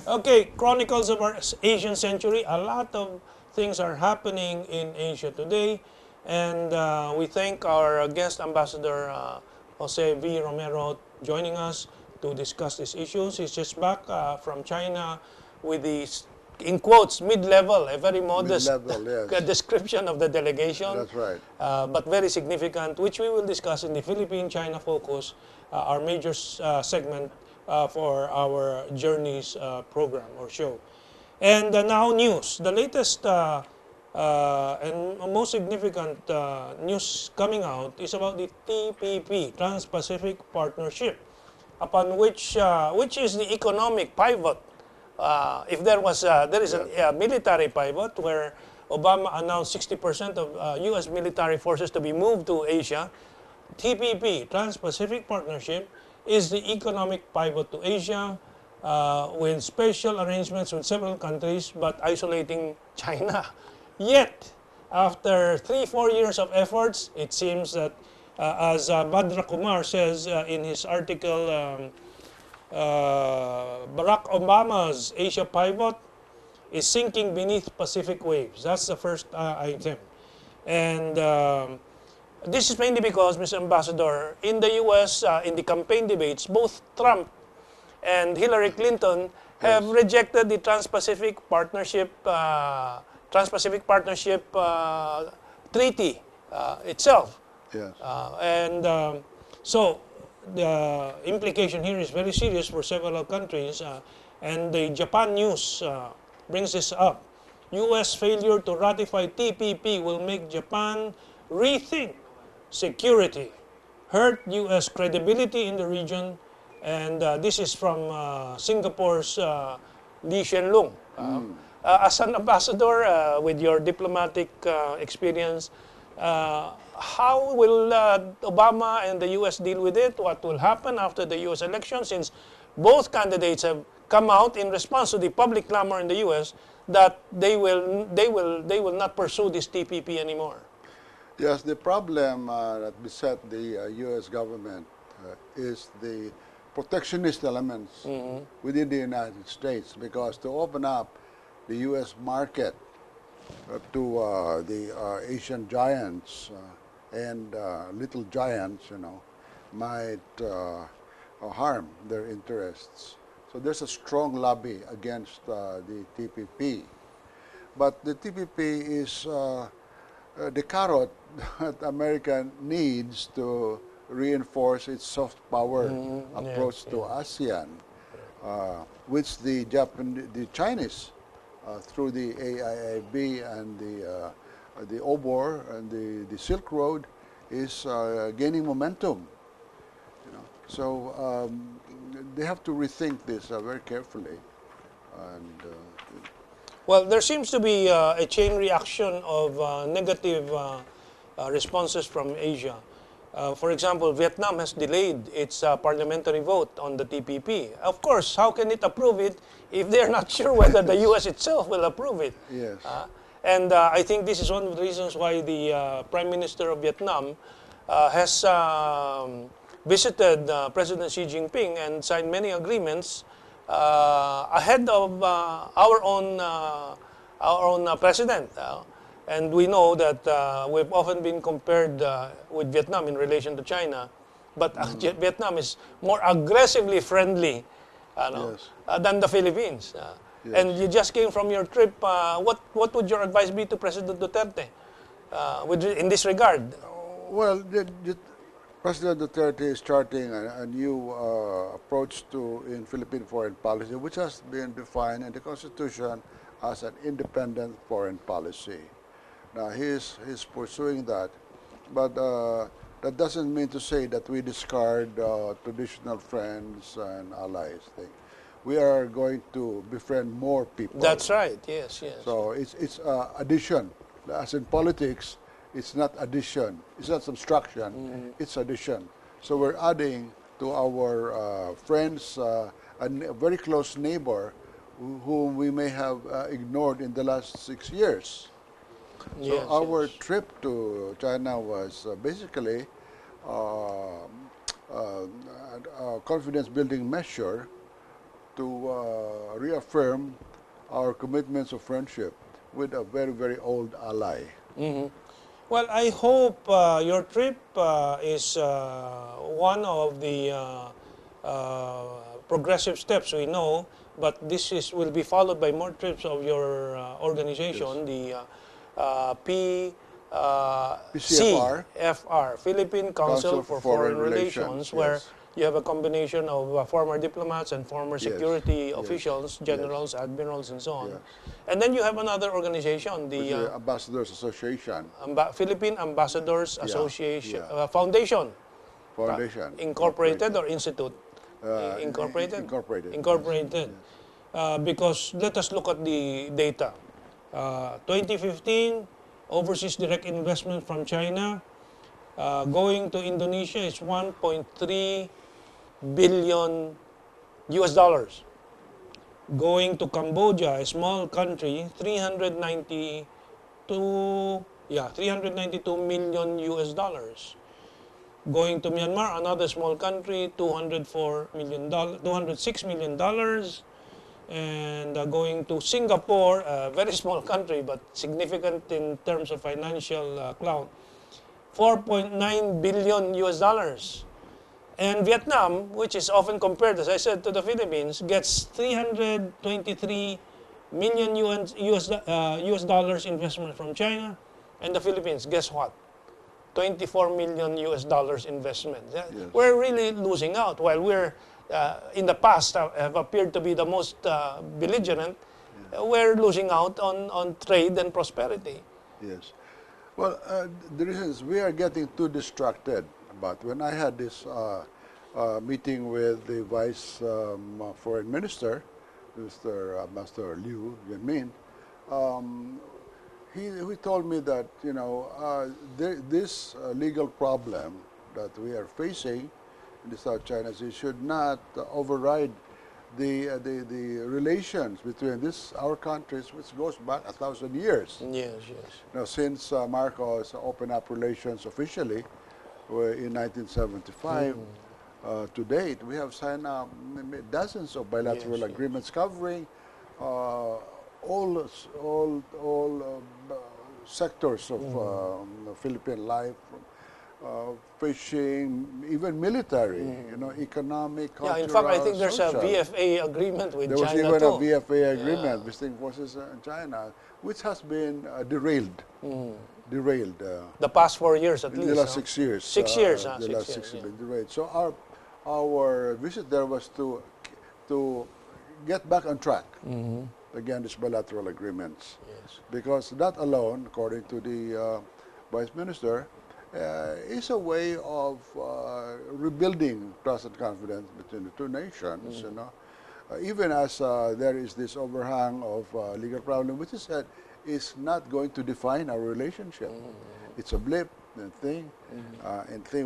Okay, Chronicles of our Asian Century. A lot of things are happening in Asia today. And we thank our guest ambassador, Jose V. Romero, joining us to discuss these issues. He's just back from China with the, in quotes, mid-level, a very modest Mid-level, yes. description of the delegation. That's right. But very significant, which we will discuss in the Philippine-China Focus, our major segment for our Journeys program or show. And now news. The latest and most significant news coming out is about the TPP, Trans-Pacific Partnership, upon which is the economic pivot. If there was, there is a military pivot where Obama announced 60% of U.S. military forces to be moved to Asia. TPP, Trans-Pacific Partnership, is the economic pivot to Asia with special arrangements with several countries but isolating China. Yet, after 3-4 years of efforts, it seems that, as Badra Kumar says in his article, Barack Obama's Asia pivot is sinking beneath Pacific waves. That's the first item. And this is mainly because, Mr. Ambassador, in the U.S., in the campaign debates, both Trump and Hillary Clinton have rejected the Trans-Pacific Partnership Treaty itself. Yes. So the implication here is very serious for several countries, and the Japan news brings this up. U.S. failure to ratify TPP will make Japan rethink security, hurt U.S. credibility in the region, and this is from Singapore's Lee Hsien Loong. As an ambassador with your diplomatic experience, how will Obama and the U.S. deal with it? What will happen after the U.S. election, since both candidates have come out in response to the public clamor in the U.S. that they will not pursue this TPP anymore? Yes, the problem that beset the U.S. government is the protectionist elements within the United States, because to open up the U.S. market to the Asian giants and little giants, might harm their interests. So there's a strong lobby against the TPP. But the TPP is the carrot that America needs to reinforce its soft power approach to ASEAN, which the Chinese, through the AIIB and the OBOR and the Silk Road, is gaining momentum. So they have to rethink this very carefully. And well, there seems to be a chain reaction of negative responses from Asia. For example, Vietnam has delayed its parliamentary vote on the TPP. Of course, how can it approve it if they're not sure whether the U.S. itself will approve it? yes. And I think this is one of the reasons why the Prime Minister of Vietnam has visited President Xi Jinping and signed many agreements ahead of our own president. And we know that we've often been compared with Vietnam in relation to China, but Vietnam is more aggressively friendly than the Philippines. And you just came from your trip. What would your advice be to President Duterte in this regard? Well, President Duterte is starting a new approach in Philippine foreign policy, which has been defined in the Constitution as an independent foreign policy. Now, he's pursuing that, but that doesn't mean to say that we discard traditional friends and allies. We are going to befriend more people. That's right, yes. So it's addition. As in politics, it's not addition. It's not subtraction. It's addition. So we're adding to our friends, a very close neighbor whom we may have ignored in the last 6 years. So our trip to China was basically a confidence-building measure to reaffirm our commitments of friendship with a very, very old ally. Well, I hope your trip is one of the progressive steps we know, but this will be followed by more trips of your organization, the PCFR, CFR, Philippine Council for Foreign Relations, where yes. you have a combination of former diplomats and former Yes, security yes, officials, yes. generals, admirals, and so on. Yes. And then you have another organization, With the the Ambassadors Association Philippine Ambassadors Yeah, Association yeah. Foundation, Foundation. Incorporated or Institute? Incorporated. Incorporated. Yes. Because let us look at the data. 2015, overseas direct investment from China going to Indonesia is 1.3 billion US dollars. Going to Cambodia, a small country, 392 million US dollars. Going to Myanmar, another small country, $206 million. And going to Singapore, a very small country but significant in terms of financial clout, 4.9 billion US dollars. And Vietnam, which is often compared, as I said, to the Philippines, gets 323 million US dollars investment from China. And the Philippines, guess what? 24 million US dollars investment. Yes. We're really losing out while we're, in the past, have appeared to be the most belligerent. We're losing out on trade and prosperity. Yes. Well, the reason is we are getting too distracted. But when I had this meeting with the Vice Foreign Minister, Mr. Ambassador Liu Yuanmin, he told me that, you know, this legal problem that we are facing in the South China Sea should not override the relations between our countries, which goes back 1,000 years. Yes, yes. You know, since Marcos opened up relations officially in 1975, to date, we have signed dozens of bilateral agreements covering all sectors of Philippine life, fishing, even military, you know, economic, cultural, in fact, I think there's social. a VFA agreement with There was China even too. a VFA agreement, visiting forces in China, which has been derailed. The past 4 years at In least. the last 6 years. 6 years. The last 6 years been derailed. So our visit there was to get back on track. Again, these bilateral agreements. Yes. Because that alone, according to the Vice Minister, is a way of rebuilding trust and confidence between the two nations. You know, even as there is this overhang of legal problem, which is not going to define our relationship. It's a blip and thing,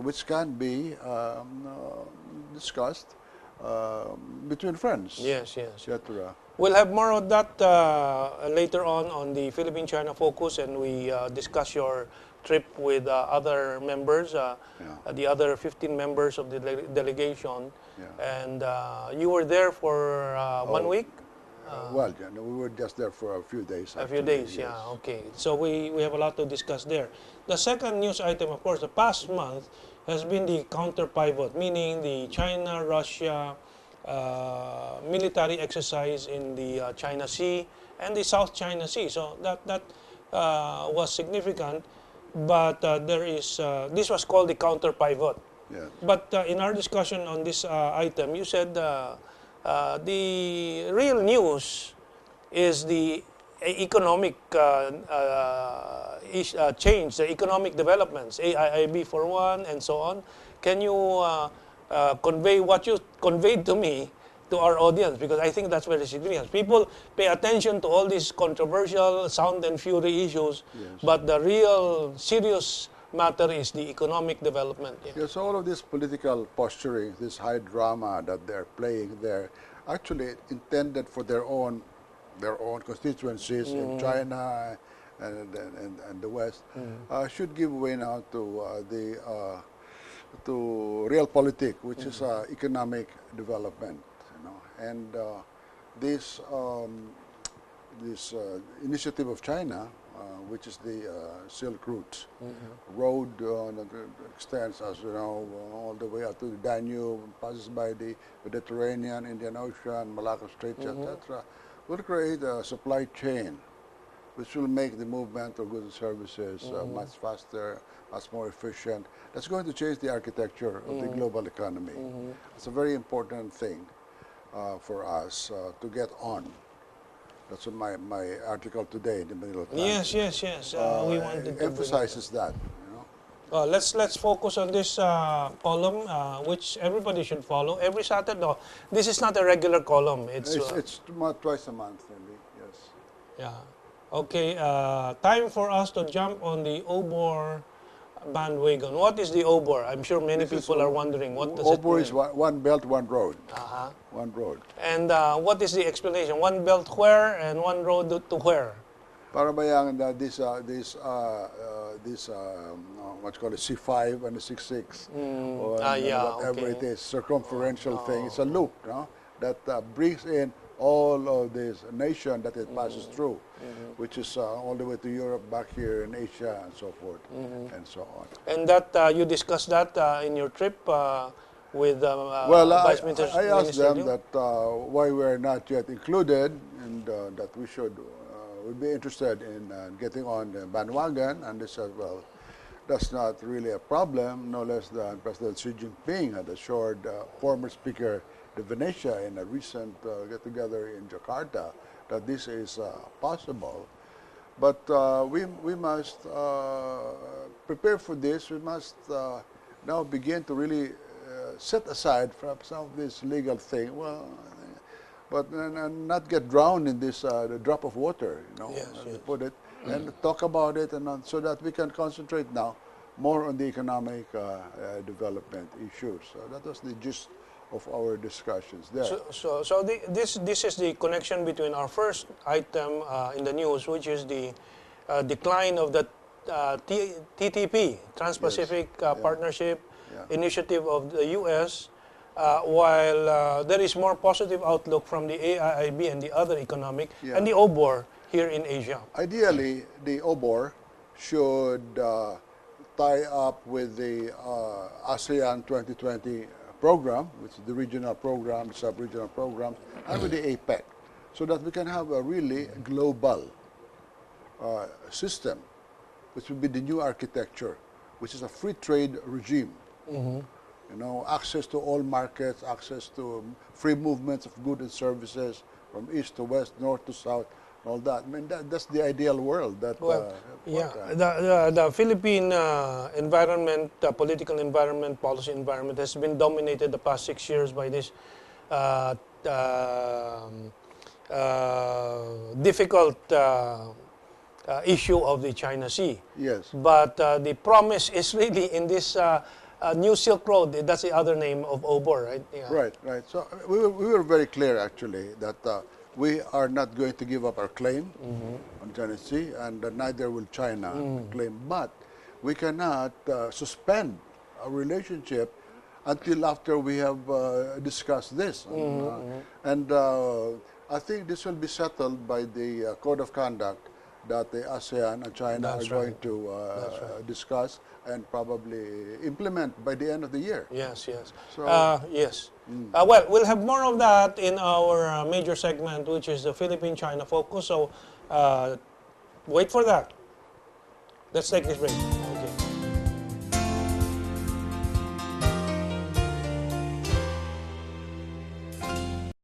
which can be discussed between friends. Yes, yes. Etc. We'll have more of that later on the Philippine-China focus, and we discuss your trip with other members, the other 15 members of the delegation. And you were there for 1 week? Well, we were just there for a few days. A few days, yes. yeah, okay. So we have a lot to discuss there. The second news item, of course, the past month has been the counter pivot, meaning the China-Russia military exercise in the China Sea and the South China Sea. So that was significant, but this was called the counter pivot. Yes. But in our discussion on this item, you said the real news is the economic change, the economic developments, AIIB for one, and so on. Can you convey what you conveyed to me to our audience? Because I think that's very significant. People pay attention to all these controversial sound and fury issues, but the real serious matter is the economic development. Yes, all of this political posturing, this high drama that they're playing there, actually intended for their own constituencies in China and the West, should give way now to to realpolitik, which is economic development. And this this initiative of China, which is the Silk Route road that extends, as you know, all the way up to the Danube, passes by the Mediterranean, Indian Ocean, Malacca Straits, etc., will create a supply chain which will make the movement of goods and services much faster, much more efficient. That's going to change the architecture of the global economy. It's a very important thing for us to get on. That's what my article today in the Middle Atlantic. Yes. We wanted to emphasizes that. Let's focus on this column, which everybody should follow every Saturday. No, this is not a regular column. It's twice a month, maybe. Yes. Yeah. Okay. Time for us to jump on the OBOR bandwagon. What is the OBOR? I'm sure many people are wondering what does it mean. OBOR is one belt, one road. One road. And what is the explanation? One belt where and one road to where? Para ba yung what's called a C5 and a C6 or whatever it is, circumferential thing. It's a loop, that brings in all of this nation that it passes through, which is all the way to Europe, back here in Asia, and so forth, and so on. And that you discussed that in your trip with Vice Minister. I asked them that why we're not yet included, and that we would be interested in getting on the bandwagon, and they said, well, that's not really a problem, no less than President Xi Jinping had assured former Speaker de Venecia in a recent get-together in Jakarta that this is possible. But we must prepare for this. We must now begin to really set aside from some of this legal thing, but not get drowned in this the drop of water, as they put it, and talk about it, and so that we can concentrate now more on the economic development issues. So that was the gist of our discussions there. So this is the connection between our first item in the news, which is the decline of the TPP, Trans-Pacific Partnership Initiative of the U.S., while there is more positive outlook from the AIIB and the other economic, and the OBOR here in Asia. Ideally, the OBOR should tie up with the ASEAN 2020 program, which is the regional program, the sub-regional program, and with the APEC, so that we can have a really global system, which will be the new architecture, which is a free trade regime. Access to all markets, access to free movements of goods and services from east to west, north to south, all that. I mean, that's the ideal world. That the Philippine environment, political environment, policy environment has been dominated the past 6 years by this difficult issue of the China Sea. Yes. But the promise is really in this new Silk Road. That's the other name of OBOR, right? Right. So we were very clear, actually, that we are not going to give up our claim on China Sea, and neither will China claim. But we cannot suspend a relationship until after we have discussed this. And I think this will be settled by the Code of Conduct that the ASEAN and China are going to discuss and probably implement by the end of the year. Yes. So, well, we'll have more of that in our major segment, which is the Philippine-China focus. So wait for that. Let's take this break.